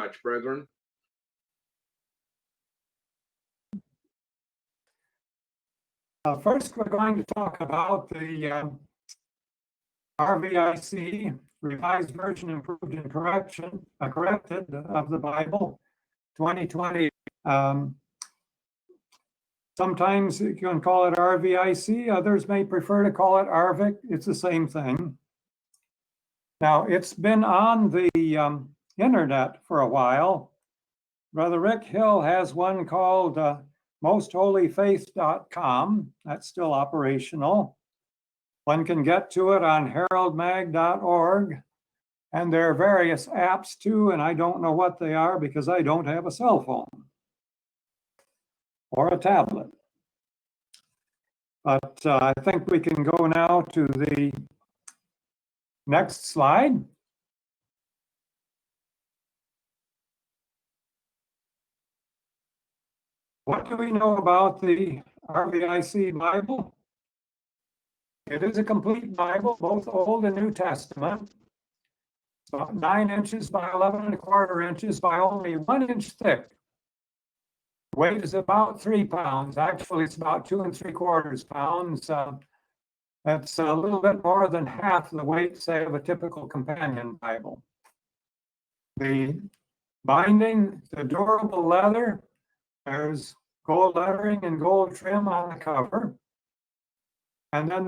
much, brethren. First, we're going to talk about the RVIC, Revised Version Improved and Corrected of the Bible, 2020. Sometimes you can call it RVIC. Others may prefer to call it Rvic. It's the same thing. Now, it's been on the internet for a while. Brother Rick Hill has one called mostholyfaith.com. That's still operational. One can get to it on heraldmag.org. And there are various apps too, and I don't know what they are because I don't have a cell phone or a tablet. But I think we can go now to the next slide. What do we know about the RVIC Bible? It is a complete Bible, both Old and New Testament. It's about 9 inches by 11¼ inches by only 1 inch thick. Weight is about 3 pounds. Actually, it's about 2 3/4 pounds. That's a little bit more than half the weight, say, of a typical companion Bible. The binding, the durable leather, there's gold lettering and gold trim on the cover. And then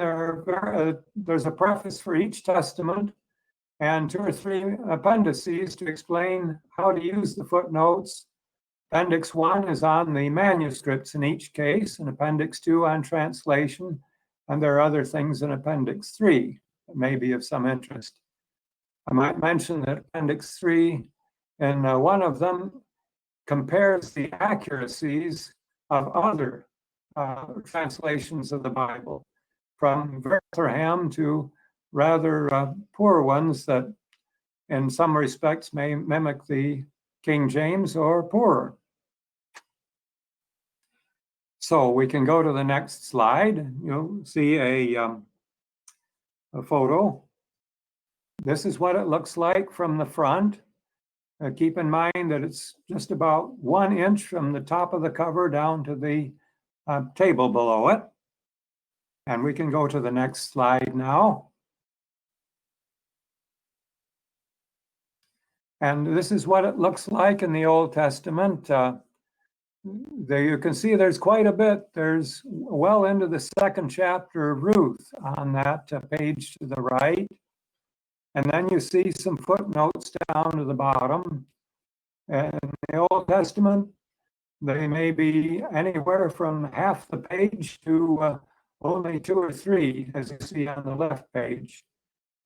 there's a preface for each testament and 2 or 3 appendices to explain how to use the footnotes. Appendix 1 is on the manuscripts in each case, and Appendix 2 on translation. And there are other things in Appendix 3 that may be of some interest. I might mention that Appendix 3, in one of them, compares the accuracies of other translations of the Bible, from Bethlehem to rather poor ones that in some respects may mimic the King James or poorer. So we can go to the next slide. You'll see a photo. This is what it looks like from the front. Keep in mind that it's just about 1 inch from the top of the cover down to the table below it. And we can go to the next slide now. And this is what it looks like in the Old Testament. There you can see there's quite a bit. There's well into the 2nd chapter of Ruth on that page to the right. And then you see some footnotes down to the bottom. And in the Old Testament, they may be anywhere from half the page to only 2 or 3, as you see on the left page.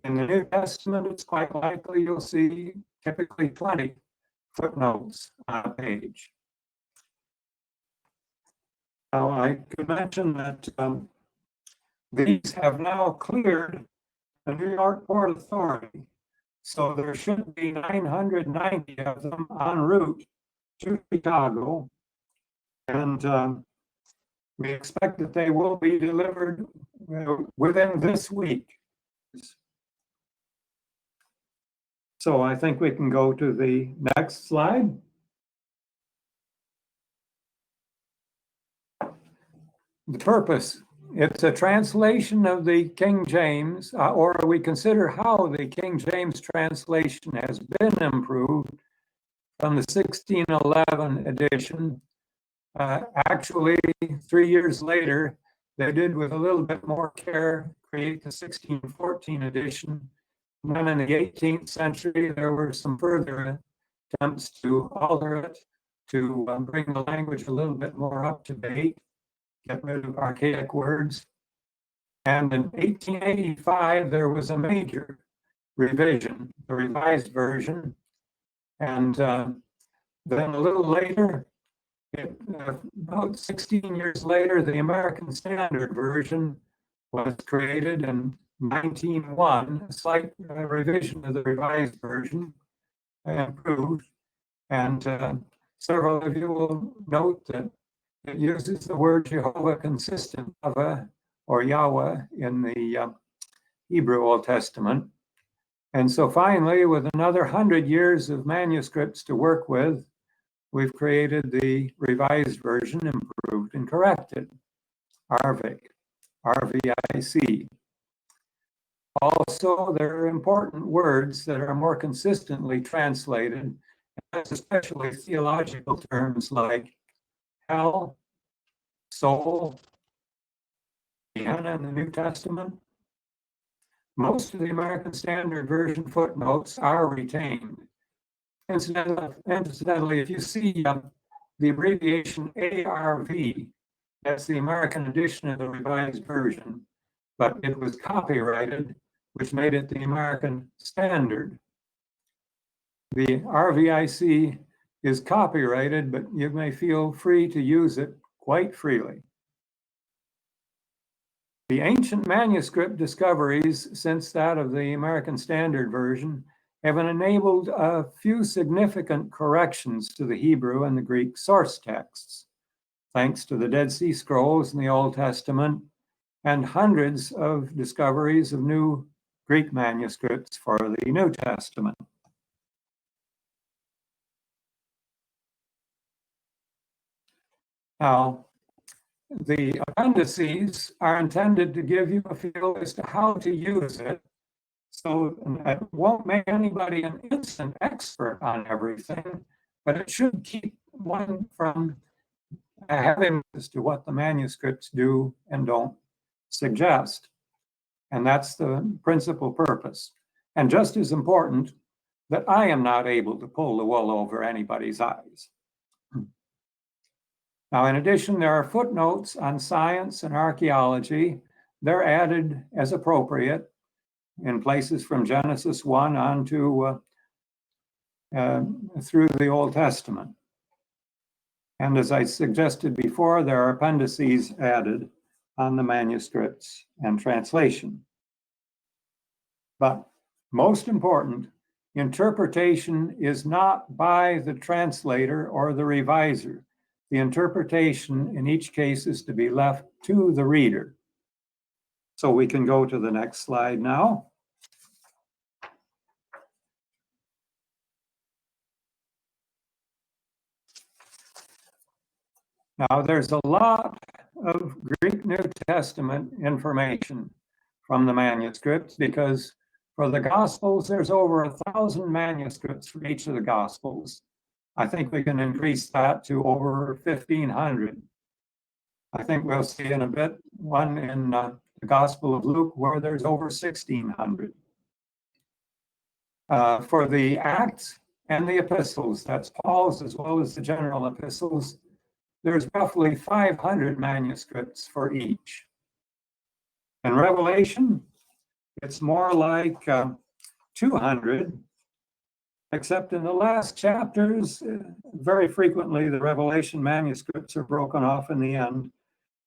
In the New Testament, it's quite likely you'll see typically 20 footnotes on a page. Now, I could mention that these have now cleared the New York Port Authority. So there should be 990 of them en route to Chicago. And we expect that they will be delivered within this week. So I think we can go to the next slide. The purpose, it's a translation of the King James, or we consider how the King James translation has been improved from the 1611 edition. Actually, 3 years later, they did with a little bit more care create the 1614 edition. And then in the 18th century, there were some further attempts to alter it, to bring the language a little bit more up to date, get rid of archaic words. And in 1885, there was a major revision, the revised version. And then a little later, about 16 years later, the American Standard Version was created in 1901, a slight revision of the revised version, improved. And several of you will note that it uses the word Jehovah consistent, or Yahweh, in the Hebrew Old Testament. And so finally, with another 100 years of manuscripts to work with, we've created the revised version, improved and corrected, Rvic, RVIC. Also, there are important words that are more consistently translated, and that's especially theological terms like hell, soul, Gehenna in the New Testament. Most of the American Standard Version footnotes are retained. Incidentally, if you see the abbreviation ARV, that's the American edition of the Revised Version, but it was copyrighted, which made it the American Standard. The RVIC is copyrighted, but you may feel free to use it quite freely. The ancient manuscript discoveries since that of the American Standard Version have enabled a few significant corrections to the Hebrew and the Greek source texts, thanks to the Dead Sea Scrolls in the Old Testament and hundreds of discoveries of new Greek manuscripts for the New Testament. Now, the appendices are intended to give you a feel as to how to use it. So it won't make anybody an instant expert on everything, but it should keep one from having as to what the manuscripts do and don't suggest. And that's the principal purpose. And just as important, that I am not able to pull the wool over anybody's eyes. Now, in addition, there are footnotes on science and archaeology. They're added as appropriate in places from Genesis 1 on to through the Old Testament. And as I suggested before, there are appendices added on the manuscripts and translation. But most important, interpretation is not by the translator or the reviser. The interpretation in each case is to be left to the reader. So we can go to the next slide now. Now, there's a lot of Greek New Testament information from the manuscripts because for the Gospels, there's over 1,000 manuscripts for each of the Gospels. I think we can increase that to over 1,500. I think we'll see in a bit one in the Gospel of Luke where there's over 1,600. For the Acts and the epistles, that's Paul's as well as the general epistles, there's roughly 500 manuscripts for each. In Revelation, it's more like 200, except in the last chapters, very frequently the Revelation manuscripts are broken off in the end.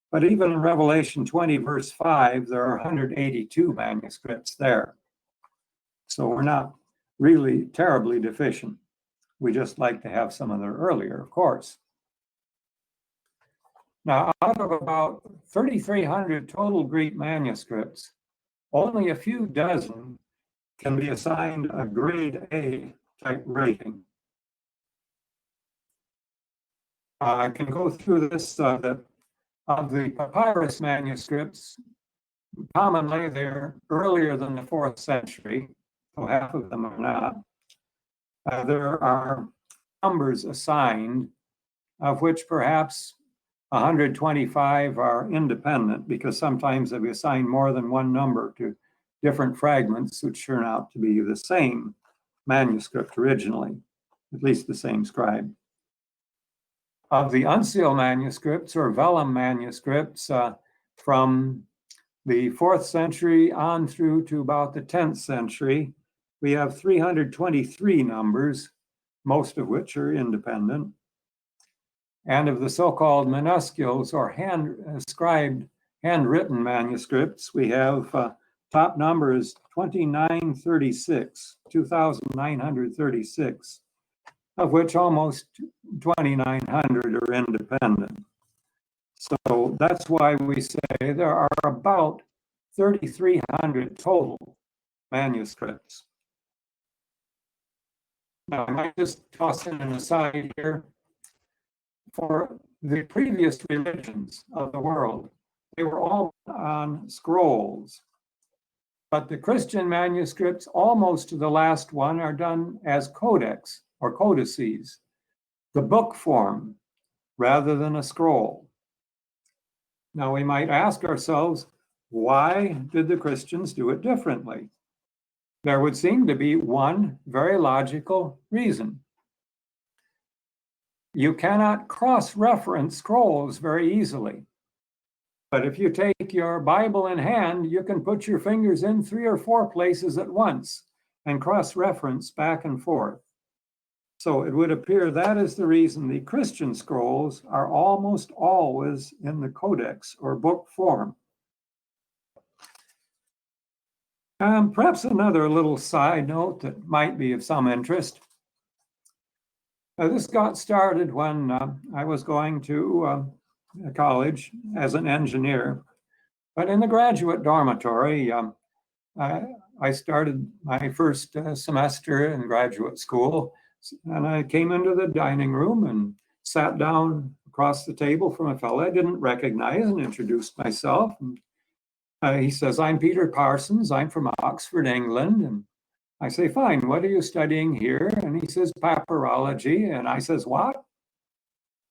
But even in Revelation 20, verse 5, there are 182 manuscripts there. So we're not really terribly deficient. We just like to have some of the earlier, of course. Now, out of about 3,300 total Greek manuscripts, only a few dozen can be assigned a grade A type rating. I can go through this, that of the papyrus manuscripts, commonly they're earlier than the 4th century, so half of them are not. There are numbers assigned, of which perhaps 125 are independent, because sometimes they assign more than one number to different fragments which turn out to be the same manuscript originally, at least the same scribe. Of the unsealed manuscripts or vellum manuscripts from the 4th century on through to about the 10th century, we have 323 numbers, most of which are independent. And of the so-called minuscules or hand-scribed, handwritten manuscripts, we have top number is 2,936, of which almost 2,900 are independent. So that's why we say there are about 3,300 total manuscripts. Now, I might just toss in an aside here. For the previous religions of the world, they were all on scrolls. But the Christian manuscripts, almost to the last one, are done as codex or codices, the book form, rather than a scroll. Now, we might ask ourselves, why did the Christians do it differently? There would seem to be one very logical reason. You cannot cross-reference scrolls very easily. But if you take your Bible in hand, you can put your fingers in 3 or 4 places at once and cross-reference back and forth. So it would appear that is the reason the Christian scrolls are almost always in the codex or book form. Perhaps another little side note that might be of some interest. This got started when I was going to college as an engineer. But in the graduate dormitory, I started my first semester in graduate school, and I came into the dining room and sat down across the table from a fellow I didn't recognize and introduced myself. And he says, "I'm Peter Parsons. I'm from Oxford, England." And I say, "Fine, what are you studying here?" And he says, "Papyrology." And I says, "What?"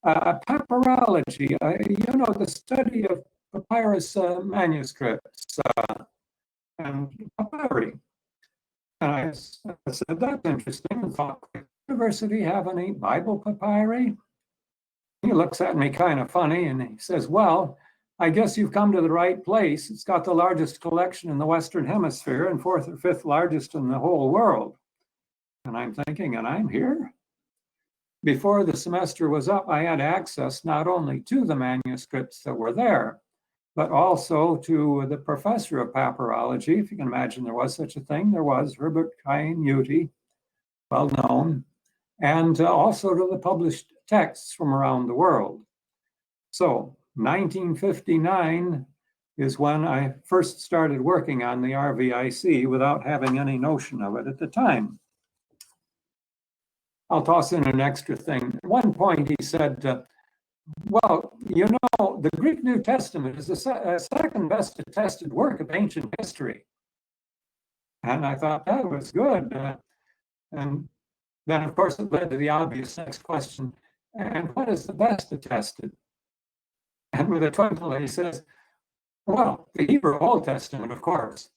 Papyrology, the study of papyrus manuscripts and papyri. And I said, "That's interesting." And thought, "Does the university have any Bible papyri?" He looks at me kind of funny and he says, "Well, I guess you've come to the right place. It's got the largest collection in the Western Hemisphere and 4th or 5th largest in the whole world." And I'm thinking, and I'm here? Before the semester was up, I had access not only to the manuscripts that were there, but also to the professor of papyrology, if you can imagine there was such a thing. There was Rvic, well known, and also to the published texts from around the world. So 1959 is when I first started working on the RVIC without having any notion of it at the time. I'll toss in an extra thing. At one point he said, "Well, the Greek New Testament is the second best attested work of ancient history." And I thought that was good. And then, of course, it led to the obvious next question, and what is the best attested? And with a twinkle, he says, "Well, the Hebrew Old Testament, of course."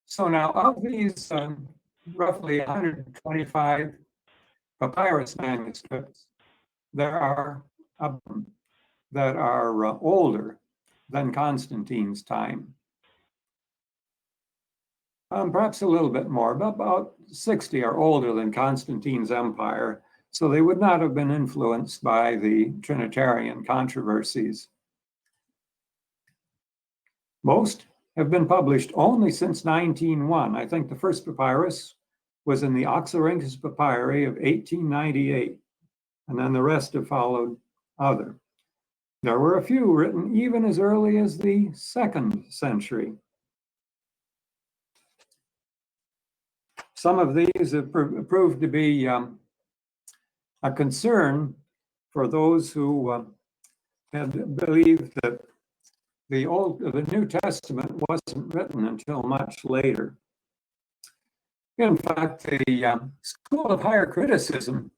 So now, of these roughly 125 papyrus manuscripts, there are that are older than Constantine's time. Perhaps a little bit more, but about 60 are older than Constantine's empire, so they would not have been influenced by the Trinitarian controversies. Most have been published only since 1901. I think the first papyrus was in the Oxyrhynchus Papyri of 1898, and then the rest have followed other. There were a few written even as early as the 2nd century. Some of these have proved to be a concern for those who had believed that the New Testament wasn't written until much later. In fact, the School of Higher Criticism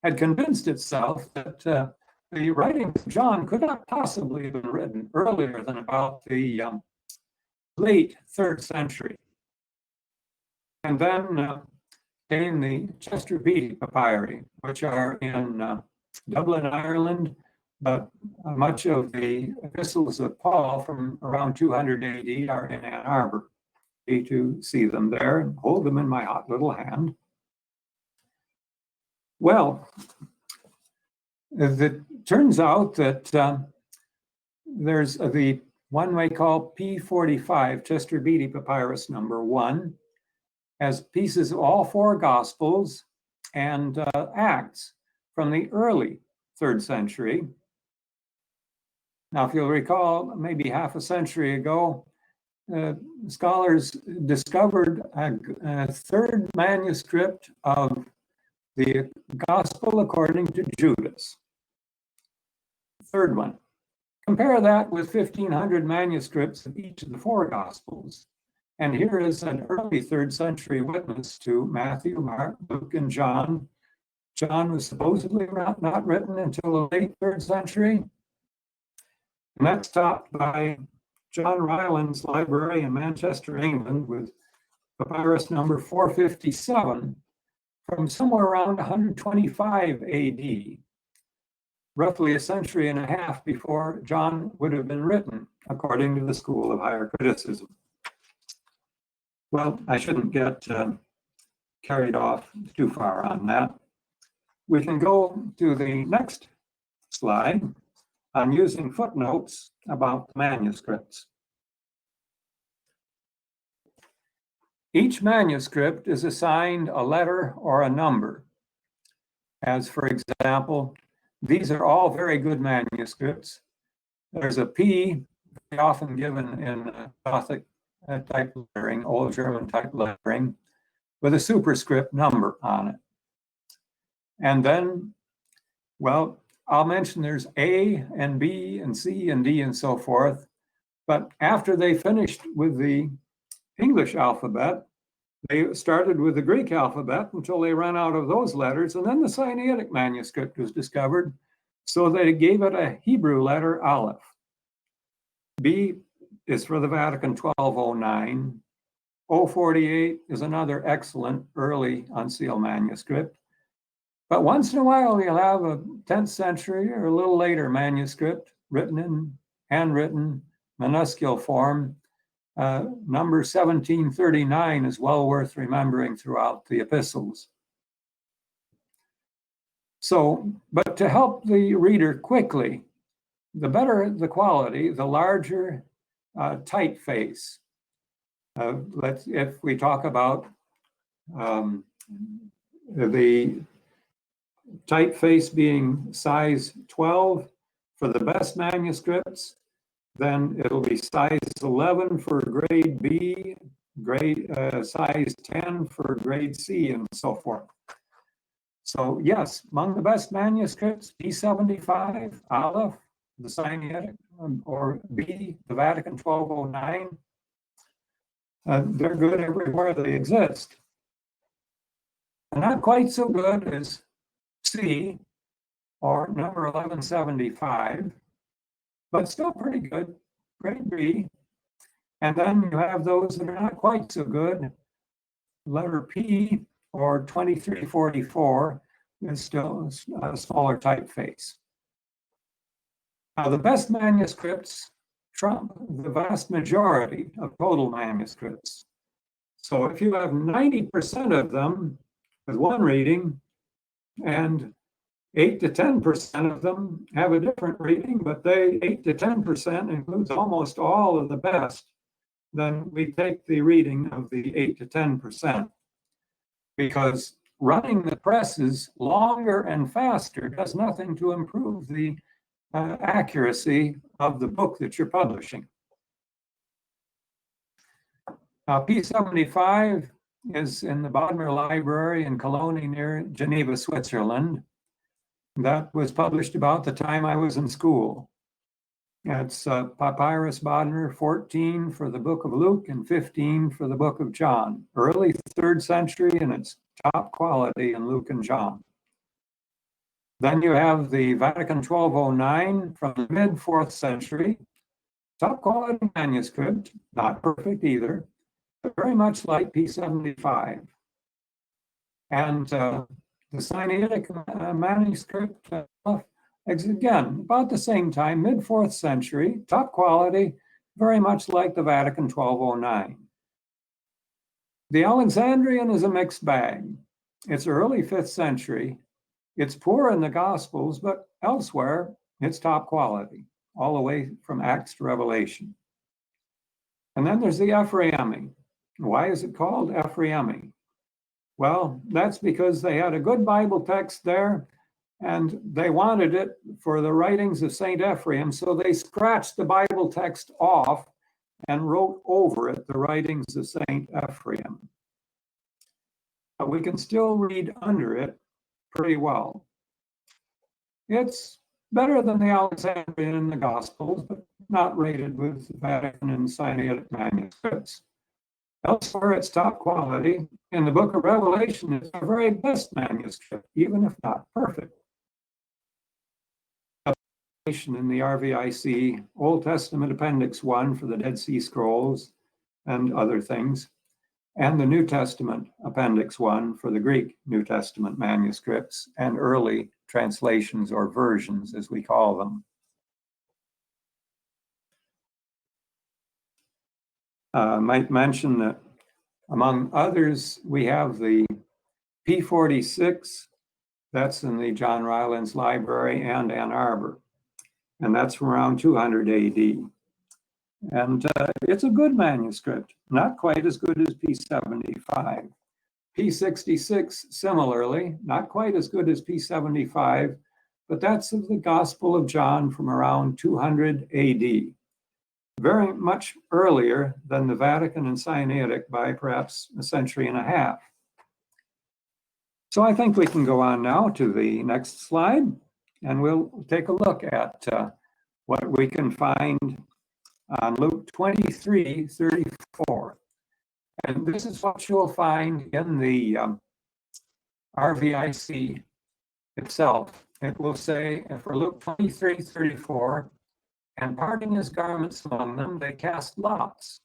had convinced itself that the writings of John could not possibly have been written earlier than about the late 3rd century. And then came the Chester Beatty Papyri, which are in Dublin, Ireland, but much of the epistles of Paul from around 200 AD are in Ann Arbor. To see them there and hold them in my hot little hand. Well, it turns out that there's the one we call P45, Chester Beatty Papyrus number 1, has pieces of all 4 Gospels and Acts from the early 3rd century. Now, if you'll recall, maybe half a century ago, scholars discovered a third manuscript of the Gospel according to Judas. Third one. Compare that with 1,500 manuscripts of each of the four Gospels. And here is an early 3rd century witness to Matthew, Mark, Luke, and John. John was supposedly not written until the late 3rd century. And that's topped by John Ryland's library in Manchester, England, with papyrus number 457 from somewhere around 125 AD, roughly a century and a half before John would have been written, according to the school of higher criticism. Well, I shouldn't get carried off too far on that. We can go to the next slide. I'm using footnotes about the manuscripts. Each manuscript is assigned a letter or a number. As for example, these are all very good manuscripts. There's a P, very often given in Gothic type lettering, Old German type lettering, with a superscript number on it. And then, well, I'll mention there's A and B and C and D and so forth. But after they finished with the English alphabet, they started with the Greek alphabet until they ran out of those letters. And then the Sinaitic manuscript was discovered. So they gave it a Hebrew letter, Aleph. B is for the Vatican 1209. 048 is another excellent early unsealed manuscript. But once in a while, you'll have a 10th century or a little later manuscript written in handwritten minuscule form. Number 1739 is well worth remembering throughout the epistles. So, but to help the reader quickly, the better the quality, the larger typeface. If we talk about the typeface being size 12 for the best manuscripts, then it'll be size 11 for grade B, size 10 for grade C, and so forth. So yes, among the best manuscripts, B75, Aleph, the Sinaitic, or B, the Vatican 1209, they're good everywhere they exist. And not quite so good as C, or number 1175, but still pretty good, grade B. And then you have those that are not quite so good. Letter P, or 2344, is still a smaller typeface. Now, the best manuscripts trump the vast majority of total manuscripts. So if you have 90% of them with one reading, and 8 to 10% of them have a different reading, but 8 to 10% includes almost all of the best, then we take the reading of the 8 to 10%. Because running the presses longer and faster does nothing to improve the accuracy of the book that you're publishing. P75 is in the Bodmer Library in Cologne near Geneva, Switzerland. That was published about the time I was in school. It's Papyrus Bodmer 14 for the book of Luke and 15 for the book of John. Early 3rd century, and it's top quality in Luke and John. Then you have the Vatican 1209 from the mid 4th century. Top quality manuscript, not perfect either, but very much like P75. And the Sinaitic manuscript, again, about the same time, mid 4th century, top quality, very much like the Vatican 1209. The Alexandrian is a mixed bag. It's early 5th century. It's poor in the Gospels, but elsewhere, it's top quality, all the way from Acts to Revelation. And then there's the Ephraimi. Why is it called Ephraimi? Well, that's because they had a good Bible text there, and they wanted it for the writings of St. Ephraim, so they scratched the Bible text off and wrote over it the writings of Saint Ephraim. But we can still read under it pretty well. It's better than the Alexandrian and the Gospels, but not rated with Vatican and Sinaitic manuscripts. Elsewhere, it's top quality. In the book of Revelation, it's our very best manuscript, even if not perfect. In the RVIC, Old Testament Appendix 1 for the Dead Sea Scrolls and other things, and the New Testament Appendix 1 for the Greek New Testament manuscripts and early translations or versions, as we call them. I might mention that among others, we have the P46, that's in the John Rylands Library and Ann Arbor, and that's from around 200 AD. And it's a good manuscript, not quite as good as P75. P66, similarly, not quite as good as P75, but that's of the Gospel of John from around 200 AD. Very much earlier than the Vatican and Sinaitic by perhaps a century and a half. So I think we can go on now to the next slide, and we'll take a look at what we can find on Luke 23:34. And this is what you'll find in the RVIC itself. It will say, for Luke 23:34, and parting his garments among them, they cast lots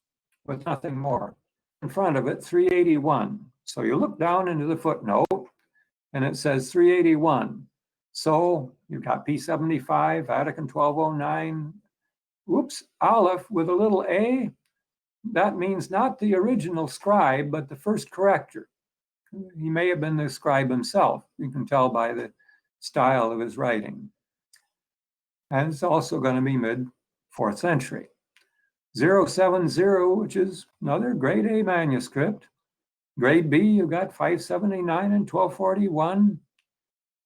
with nothing more. In front of it, 381. So you look down into the footnote, and it says 381. So you've got P75, Vatican 1209, oops, Aleph with a little a. That means not the original scribe, but the first corrector. He may have been the scribe himself. You can tell by the style of his writing. And it's also going to be mid-4th century. 070, which is another grade A manuscript. Grade B, you've got 579 and 1241.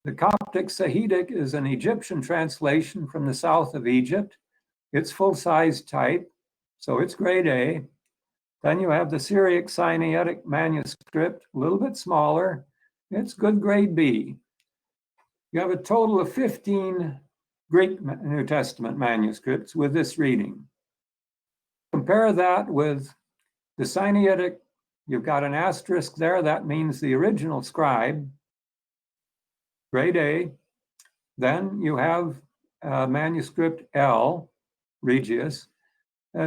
The Coptic Sahidic is an Egyptian translation from the south of Egypt. It's full-size type, so it's grade A. Then you have the Syriac Sinaitic manuscript, a little bit smaller. It's good grade B. You have a total of 15 Greek New Testament manuscripts with this reading. Compare that with the Sinaitic. You've got an asterisk there. That means the original scribe, grade A. Then you have manuscript L, Regius,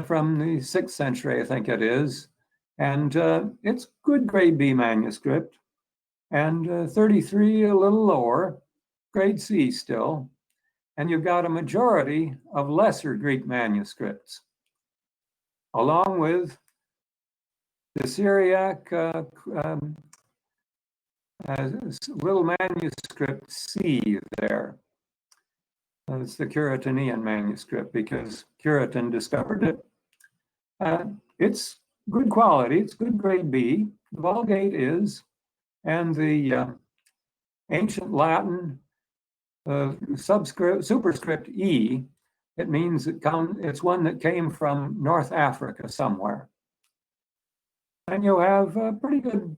from the 6th century, I think it is. And it's good grade B manuscript. And 33, a little lower, grade C still. And you've got a majority of lesser Greek manuscripts, along with the Syriac little manuscript C there. It's the Curetanian manuscript because Curetan discovered it. It's good quality, it's good grade B. The Vulgate is, and the ancient Latin superscript E, it means it's one that came from North Africa somewhere. And you have pretty good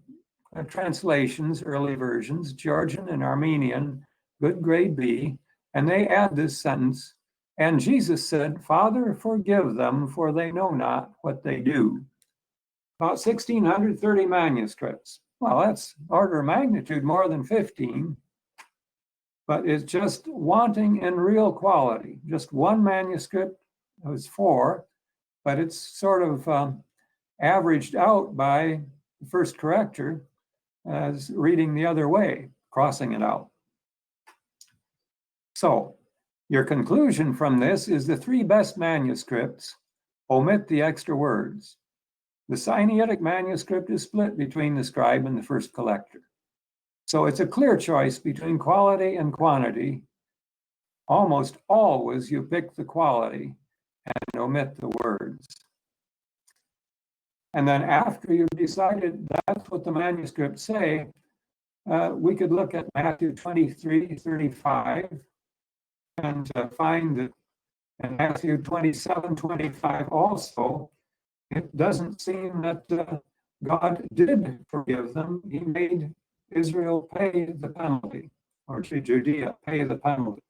translations, early versions, Georgian and Armenian, good grade B, and they add this sentence, and Jesus said, Father, forgive them, for they know not what they do. About 1,630 manuscripts. Well, that's order of magnitude more than 15, but it's just wanting in real quality. Just one manuscript, it was 4, but it's sort of averaged out by the first corrector as reading the other way, crossing it out. So your conclusion from this is the 3 best manuscripts omit the extra words. The Sinaitic manuscript is split between the scribe and the first collector. So it's a clear choice between quality and quantity. Almost always you pick the quality and omit the words. And then after you've decided that's what the manuscripts say, we could look at Matthew 23:35 and find that in Matthew 27:25 also, it doesn't seem that God did forgive them. He made Israel pay the penalty, or to Judea pay the penalty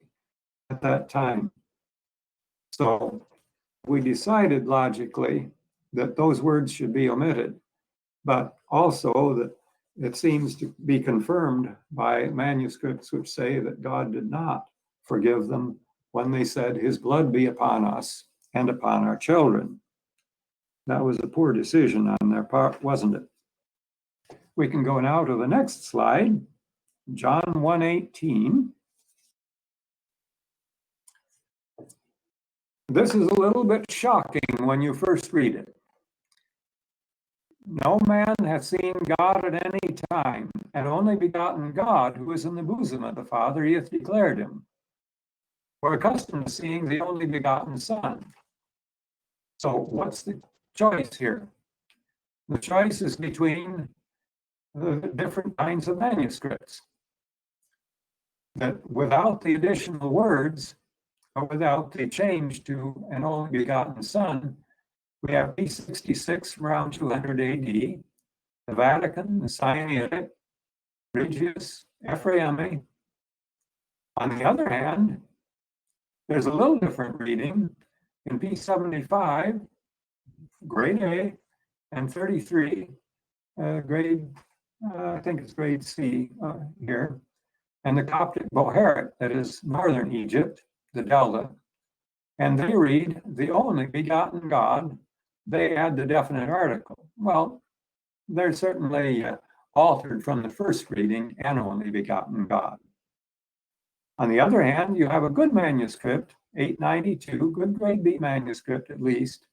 at that time. So we decided logically that those words should be omitted, but also that it seems to be confirmed by manuscripts which say that God did not forgive them when they said, "His blood be upon us and upon our children." That was a poor decision on their part, wasn't it? We can go now to the next slide, John 1:18. This is a little bit shocking when you first read it. No man hath seen God at any time, and only begotten God, who is in the bosom of the Father, he hath declared him. We're accustomed to seeing the only begotten Son. So what's the choice here? The choice is between the different kinds of manuscripts. That without the additional words, or without the change to an only begotten Son, we have P66 around 200 AD, the Vatican, the Sinaitic, Regius, Ephraemi. On the other hand, there's a little different reading in P75, grade A, and 33, grade, I think it's grade C here, and the Coptic Bohairic, that is northern Egypt, the Delta, and they read the only begotten God. They add the definite article. Well, they're certainly altered from the first reading, and only begotten God. On the other hand, you have a good manuscript, 892, good grade B manuscript at least,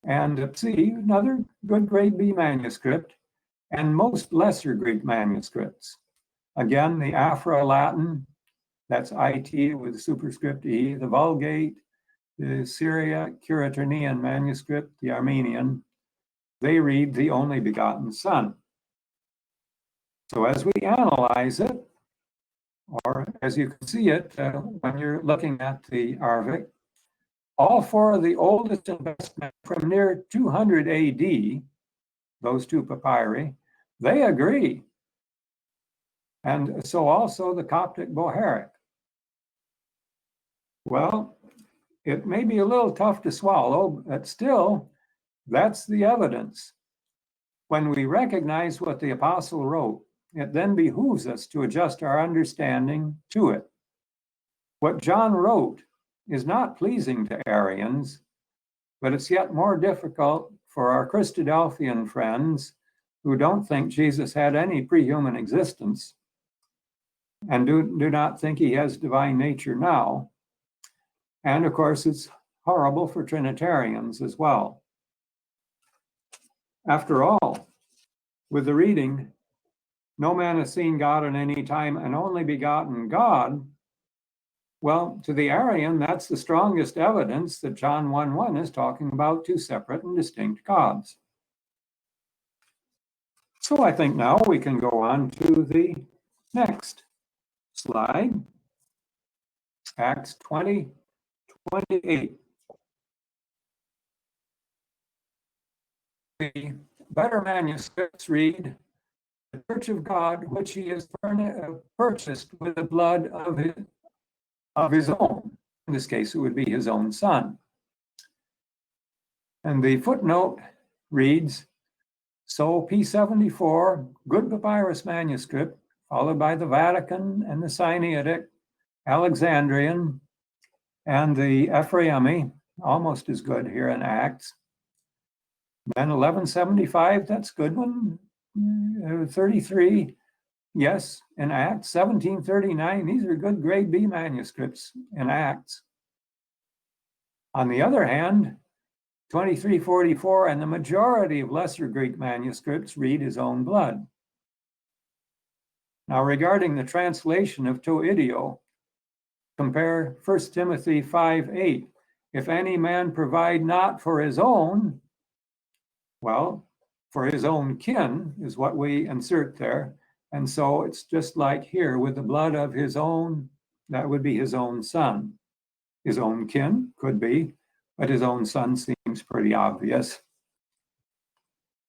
and C, another good grade B manuscript, and most lesser Greek manuscripts. Again, the Afro-Latin, that's IT with superscript E, the Vulgate, the Syria-Curetanian manuscript, the Armenian, they read the only begotten Son. So as we analyze it, or as you can see it when you're looking at the Rvic, all four of the oldest and best from near 200 AD, those two papyri, they agree. And so also the Coptic Bohairic. Well, it may be a little tough to swallow, but still, that's the evidence. When we recognize what the apostle wrote, it then behooves us to adjust our understanding to it. What John wrote is not pleasing to Arians, but it's yet more difficult for our Christadelphian friends who don't think Jesus had any pre-human existence and do not think he has divine nature now. And of course, it's horrible for Trinitarians as well. After all, with the reading, no man has seen God at any time, and only begotten God, well, to the Arian, that's the strongest evidence that John 1:1 is talking about two separate and distinct gods. So I think now we can go on to the next slide, Acts 20:28. The better manuscripts read, "The church of God, which he has purchased with the blood of his own." In this case, it would be his own Son. And the footnote reads, so P74, good papyrus manuscript, followed by the Vatican and the Sinaitic, Alexandrian, and the Ephraemi, almost as good here in Acts. Then 1175, that's a good one. 33, yes, in Acts. 1739, these are good grade B manuscripts in Acts. On the other hand, 2344 and the majority of lesser Greek manuscripts read his own blood. Now, regarding the translation of to idio, compare 1 Timothy 5:8. If any man provide not for his own, well, for his own kin is what we insert there. And so it's just like here with the blood of his own, that would be his own son. His own kin could be, but his own son seems pretty obvious.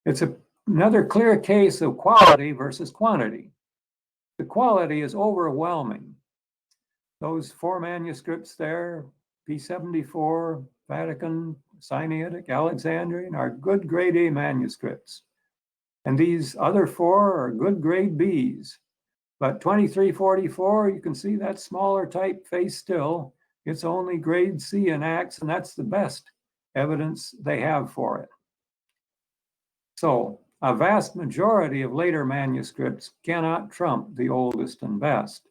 It's another clear case of quality versus quantity. The quality is overwhelming. Those 4 manuscripts there, P74, Vatican, Sinaitic, Alexandrian, are good grade A manuscripts. And these other 4 are good grade Bs. But 2344, you can see that smaller typeface still. It's only grade C in Acts, and that's the best evidence they have for it. So a vast majority of later manuscripts cannot trump the oldest and best.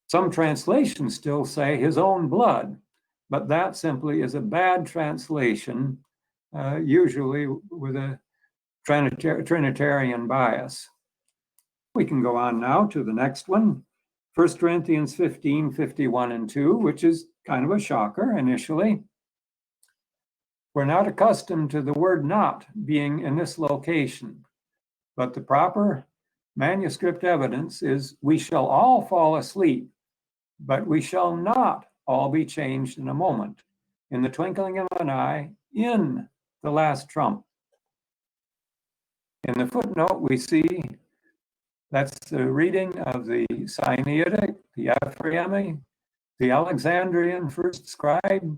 Some translations still say his own blood, but that simply is a bad translation, usually with a Trinitarian bias. We can go on now to the next one, 1 Corinthians 15, 51 and 2, which is kind of a shocker initially. We're not accustomed to the word not being in this location, but the proper manuscript evidence is we shall all fall asleep, but we shall not all be changed in a moment, in the twinkling of an eye, in the last trump. In the footnote, we see that's the reading of the Sinaitic, the Ephraimi, the Alexandrian first scribe,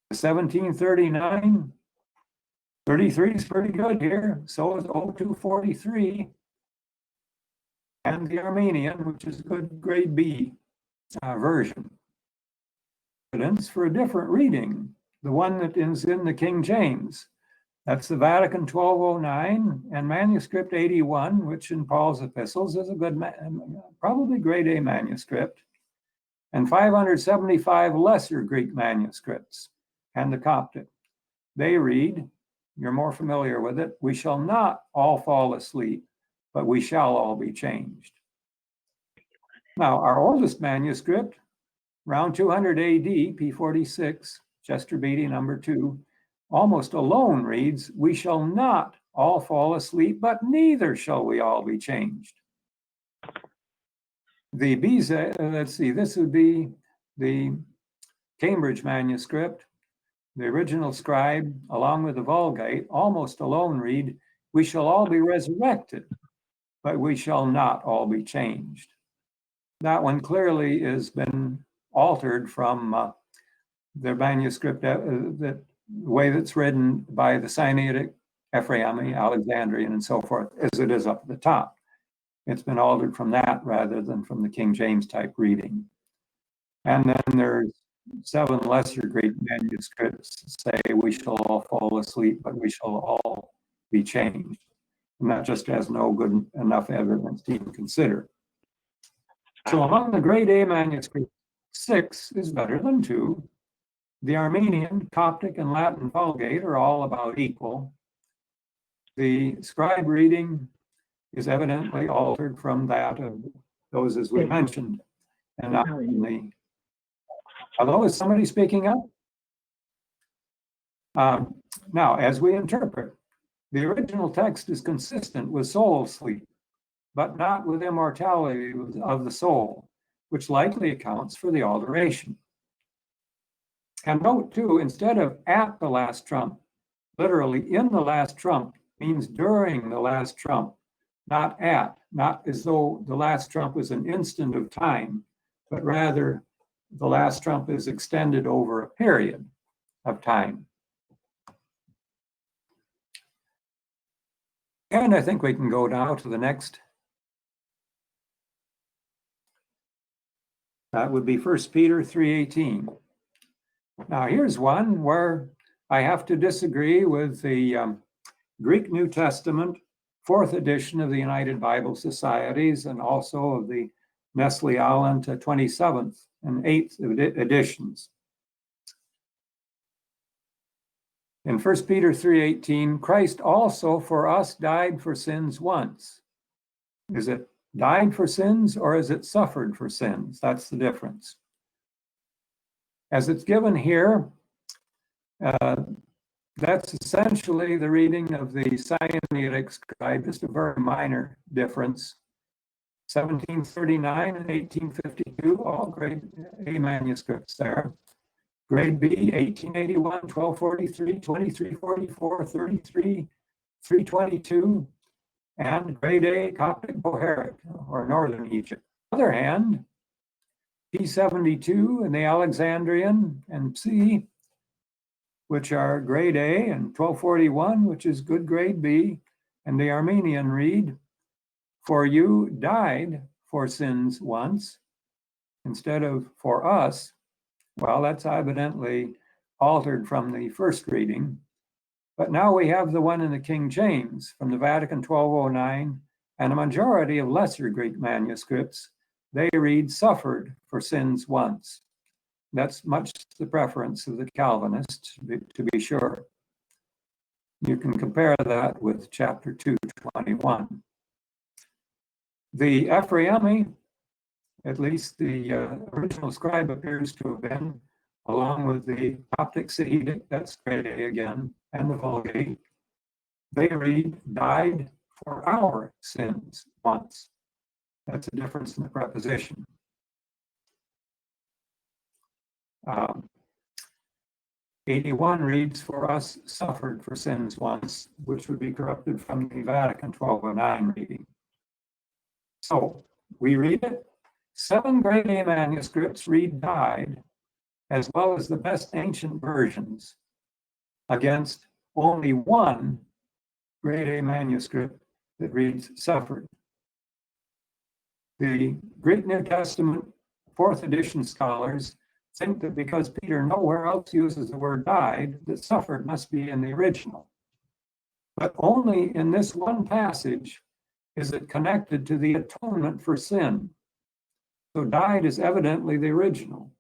1739. 33 is pretty good here. So is 0243. And the Armenian, which is good grade B version. Evidence for a different reading, the one that is in the King James. That's the Vatican 1209 and Manuscript 81, which in Paul's epistles is a good, probably grade A manuscript, and 575 lesser Greek manuscripts and the Coptic. They read, you're more familiar with it, we shall not all fall asleep, but we shall all be changed. Now, our oldest manuscript, around 200 AD, P46, Chester Beatty number 2, almost alone reads, we shall not all fall asleep, but neither shall we all be changed. The Beza, let's see, this would be the Cambridge manuscript. The original scribe, along with the Vulgate, almost alone read, we shall all be resurrected, but we shall not all be changed. That one clearly has been altered from the manuscript, the way that's written by the Sinaitic, Ephraimi, Alexandrian, and so forth, as it is up at the top. It's been altered from that rather than from the King James type reading. And then there's 7 lesser Greek manuscripts say we shall all fall asleep, but we shall all be changed. And that just has no good enough evidence to even consider. So among the grade A manuscripts, 6 is better than 2. The Armenian, Coptic, and Latin Vulgate are all about equal. The scribe reading is evidently altered from that of those as we mentioned. And not only. Hello, is somebody speaking up? Now, as we interpret, the original text is consistent with soul sleep, but not with immortality of the soul, which likely accounts for the alteration. And note too, instead of at the last trump, literally in the last trump means during the last trump, not at, not as though the last trump was an instant of time, but rather the last trump is extended over a period of time. And I think we can go now to the next. That would be 1 Peter 3:18. Now here's one where I have to disagree with the Greek New Testament, 4th edition of the United Bible Societies, and also of the Nestle-Aland 27th and 8th editions. In 1 Peter 3:18, Christ also for us died for sins once. Is it died for sins or is it suffered for sins? That's the difference. As it's given here, that's essentially the reading of the Sinaitic scribe, just a very minor difference. 1739 and 1852, all grade A manuscripts there. Grade B, 1881, 1243, 2344, 33, 322, and grade A Coptic Bohairic, or Northern Egypt. On the other hand, P72 and the Alexandrian and C, which are grade A, and 1241, which is good grade B, and the Armenian read, "For you died for sins once," instead of "for us." Well, that's evidently altered from the first reading. But now we have the one in the King James from the Vatican 1209, and a majority of lesser Greek manuscripts, they read "suffered for sins once." That's much the preference of the Calvinists, to be sure. You can compare that with chapter 221. The Ephraimi, at least the original scribe appears to have been, along with the Coptic Sahidic, that's grade A again, and the Vulgate, they read "died for our sins once." That's a difference in the preposition. 81 reads "for us suffered for sins once," which would be corrupted from the Vatican 1209 reading. So we read it. 7 grade A manuscripts read "died," as well as the best ancient versions, against only 1 grade A manuscript that reads "suffered." The Greek New Testament 4th edition scholars think that because Peter nowhere else uses the word "died," that "suffered" must be in the original. But only in this one passage is it connected to the atonement for sin. So "died" is evidently the original.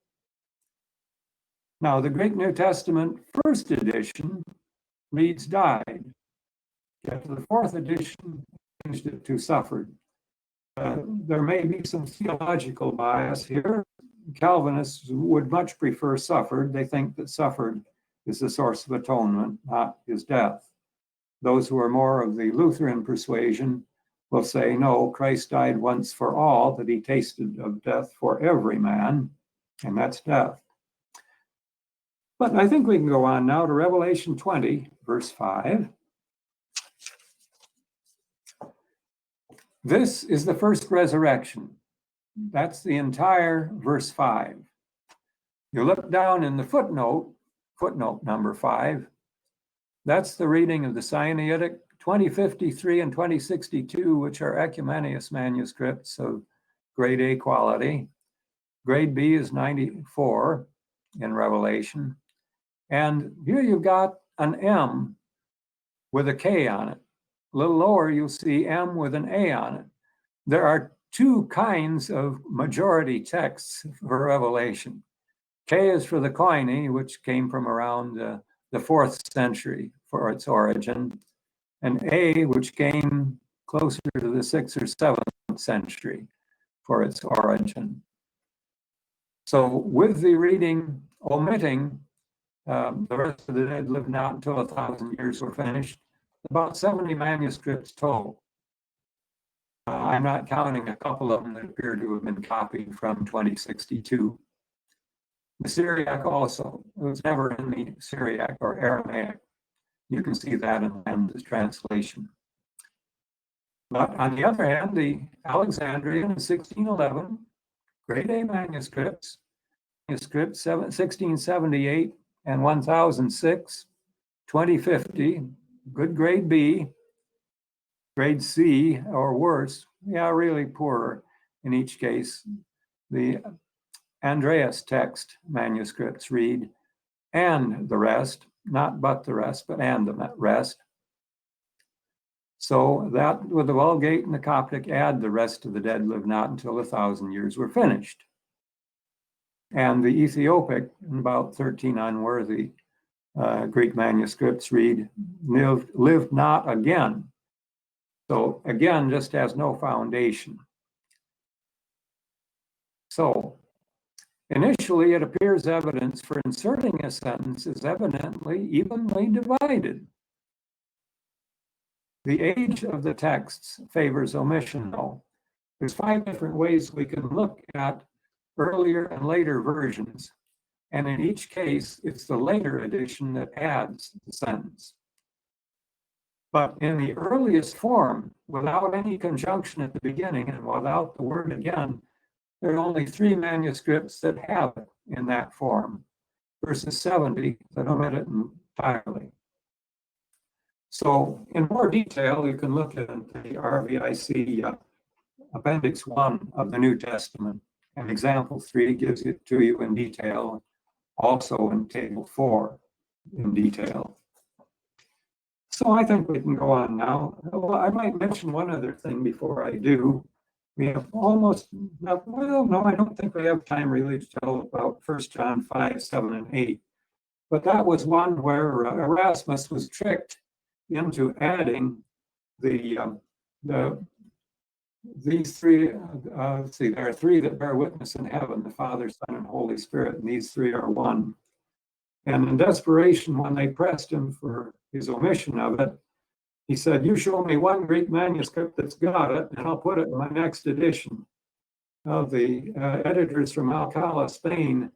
Now, the Greek New Testament 1st edition reads "died." Yet the 4th edition changed it to "suffered." There may be some theological bias here. Calvinists would much prefer "suffered." They think that "suffered" is the source of atonement, not his death. Those who are more of the Lutheran persuasion will say, no, Christ died once for all, that he tasted of death for every man, and that's death. But I think we can go on now to Revelation 20, verse 5. This is the first resurrection. That's the entire verse 5. You look down in the footnote number 5, that's the reading of the Sinaitic 2053 and 2062, which are Ecumenius manuscripts of grade A quality. Grade B is 94 in Revelation. And here you've got an M with a K on it. A little lower, you'll see M with an A on it. There are 2 kinds of majority texts for Revelation. K is for the Koine, which came from around the 4th century for its origin, and A, which came closer to the 6th or 7th century for its origin. So with the reading omitting the rest of the dead lived not until 1,000 years were finished, about 70 manuscripts total. I'm not counting a couple of them that appear to have been copied from 2062. The Syriac also, it was never in the Syriac or Aramaic. You can see that in the translation. But on the other hand, the Alexandrian 1611, grade A manuscripts, 1678 and 1006, 2050, good grade B, grade C or worse, yeah, really poorer in each case. The Andreas text manuscripts read "and the rest," not "but the rest," but "and the rest." So that with the Vulgate and the Coptic add "the rest of the dead live not until 1,000 years were finished." And the Ethiopic, and about 13 unworthy Greek manuscripts read lived not again. So again, just has no foundation. So initially, it appears evidence for inserting a sentence is evidently evenly divided. The age of the texts favors omission, though. There's 5 different ways we can look at earlier and later versions, and in each case, it's the later edition that adds the sentence. But in the earliest form, without any conjunction at the beginning and without the word again, there are only 3 manuscripts that have it in that form versus 70 that omit it entirely. So in more detail, you can look at the RVIC Appendix 1 of the New Testament, and Example 3 gives it to you in detail, also in Table 4 in detail. So I think we can go on now. Well, I might mention one other thing before I do. We have almost, well, no, I don't think we have time really to tell about 1 John 5, 7, and 8. But that was one where Erasmus was tricked into adding these 3, see, there are 3 that bear witness in heaven, the Father, Son, and Holy Spirit, and these 3 are one. And in desperation, when they pressed him for his omission of it, he said, you show me one Greek manuscript that's got it, and I'll put it in my next edition. The editors from Alcala, Spain,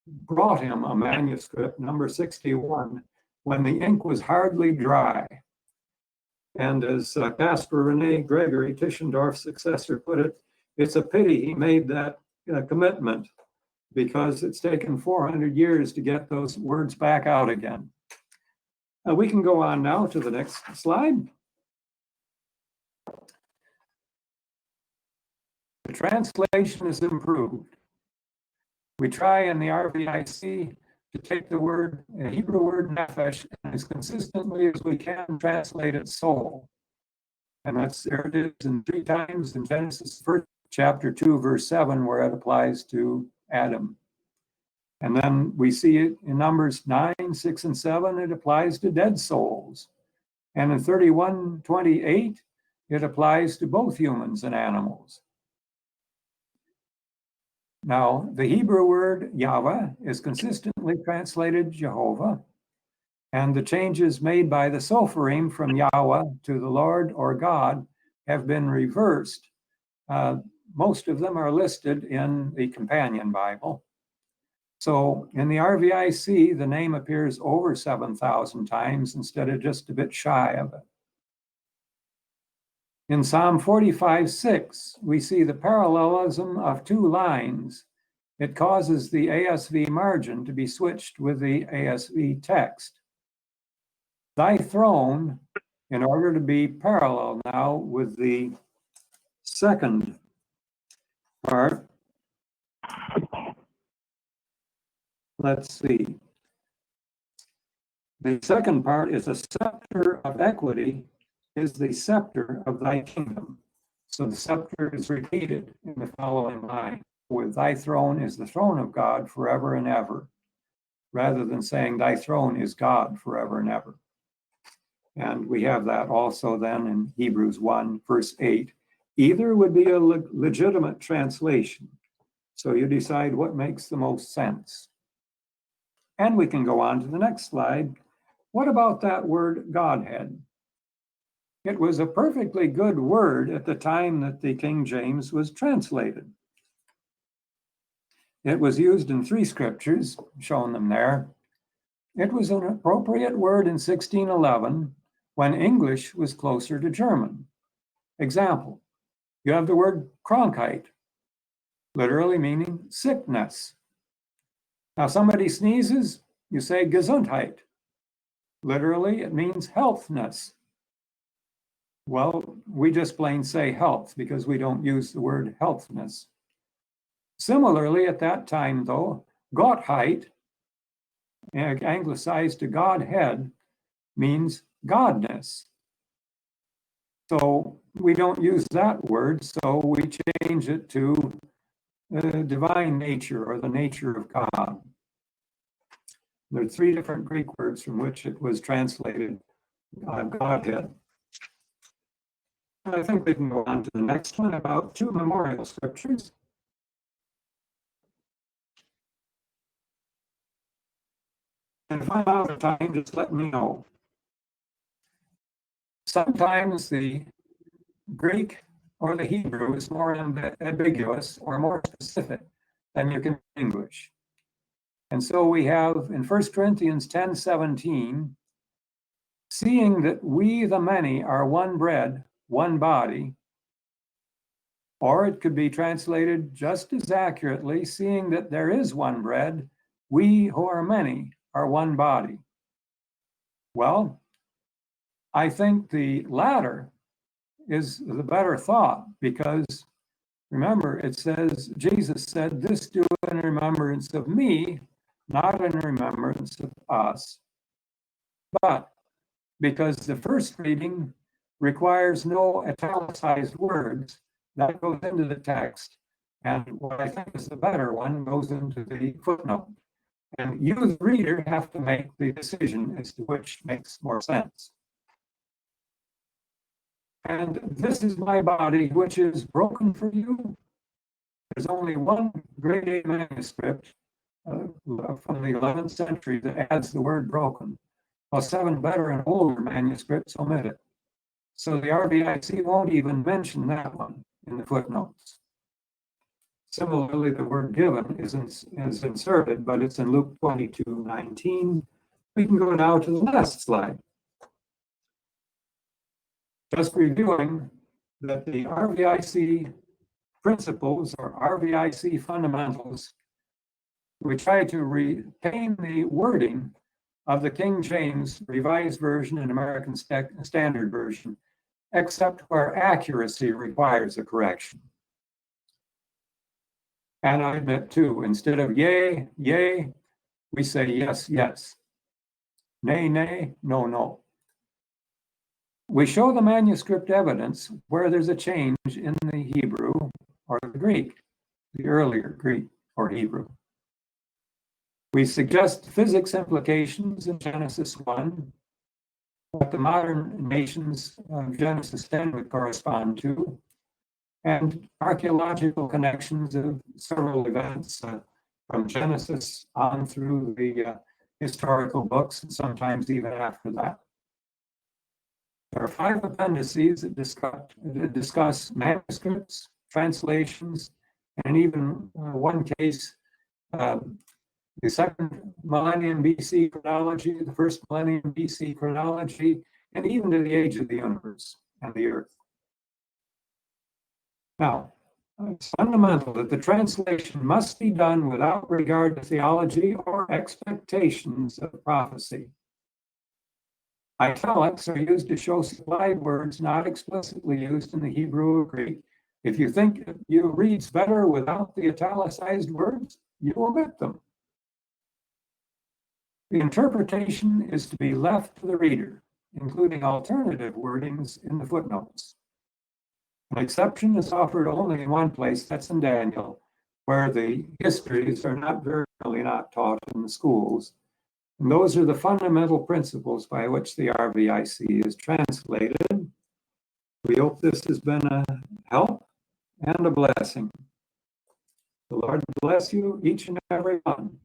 brought him a manuscript, number 61, when the ink was hardly dry. And as Caspar René Gregory, Tischendorf's successor, put it, it's a pity he made that commitment, because it's taken 400 years to get those words back out again. We can go on now to the next slide. The translation is improved. We try in the RVIC to take the word, a Hebrew word nephesh, and as consistently as we can translate it soul. And that's, there it is in 3 times in Genesis 1, chapter 2, verse 7, where it applies to Adam. And then we see it in Numbers 9, 6, and 7, it applies to dead souls. And in 31:28, it applies to both humans and animals. Now, the Hebrew word Yahweh is consistently translated Jehovah, and the changes made by the Sopharim from Yahweh to the Lord or God have been reversed. Most of them are listed in the Companion Bible. So in the RVIC, the name appears over 7,000 times instead of just a bit shy of it. In Psalm 45:6, we see the parallelism of 2 lines. It causes the ASV margin to be switched with the ASV text. Thy throne, in order to be parallel now with the second part, let's see. The second part is a scepter of equity is the scepter of thy kingdom. So the scepter is repeated in the following line. With thy throne is the throne of God forever and ever, rather than saying thy throne is God forever and ever. And we have that also then in Hebrews 1, verse 8. Either would be a legitimate translation. So you decide what makes the most sense. And we can go on to the next slide. What about that word Godhead? It was a perfectly good word at the time that the King James was translated. It was used in 3 scriptures, shown them there. It was an appropriate word in 1611 when English was closer to German. Example, you have the word Krankheit, literally meaning sickness. Now somebody sneezes, you say Gesundheit. Literally, it means healthness. Well, we just plain say health because we don't use the word healthness. Similarly, at that time, though, Gottheit, anglicized to Godhead, means godness. So we don't use that word, so we change it to the divine nature or the nature of God. There are 3 different Greek words from which it was translated, Godhead. I think we can go on to the next one about 2 memorial scriptures. And if I'm out of time, just let me know. Sometimes the Greek or the Hebrew is more ambiguous or more specific than you can English. And so we have in 1 Corinthians 10:17, seeing that we, the many, are one bread, one body. Or it could be translated just as accurately, seeing that there is one bread, we who are many are one body. Well, I think the latter is the better thought, because remember, it says, Jesus said, "This do in remembrance of me, not in remembrance of us." But because the first reading requires no italicized words, that goes into the text. And what I think is the better one goes into the footnote. And you, the reader, have to make the decision as to which makes more sense. "And this is my body, which is broken for you." There's only one grade A manuscript from the 11th century that adds the word broken, while 7 better and older manuscripts omit it. So the RVIC won't even mention that one in the footnotes. Similarly, the word given is inserted, but it's in Luke 22:19. We can go now to the last slide. Just reviewing that the RVIC principles or RVIC fundamentals, we try to retain the wording of the King James Revised Version and American Standard Version, except where accuracy requires a correction. And I admit too, instead of yea, yea, we say yes, yes. Nay, nay, no, no. We show the manuscript evidence where there's a change in the Hebrew or the Greek, the earlier Greek or Hebrew. We suggest physics implications in Genesis 1, what the modern nations of Genesis 10 would correspond to, and archaeological connections of several events from Genesis on through the historical books, and sometimes even after that. There are 5 appendices that discuss manuscripts, translations, and even one case, the 2nd millennium BC chronology, the 1st millennium BC chronology, and even to the age of the universe and the earth. Now, it's fundamental that the translation must be done without regard to theology or expectations of prophecy. Italics are used to show supplied words not explicitly used in the Hebrew or Greek. If you think you reads better without the italicized words, you omit them. The interpretation is to be left to the reader, including alternative wordings in the footnotes. An exception is offered only in one place, that's in Daniel, where the histories are really not taught in the schools. And those are the fundamental principles by which the RVIC is translated. We hope this has been a help and a blessing. The Lord bless you, each and every one.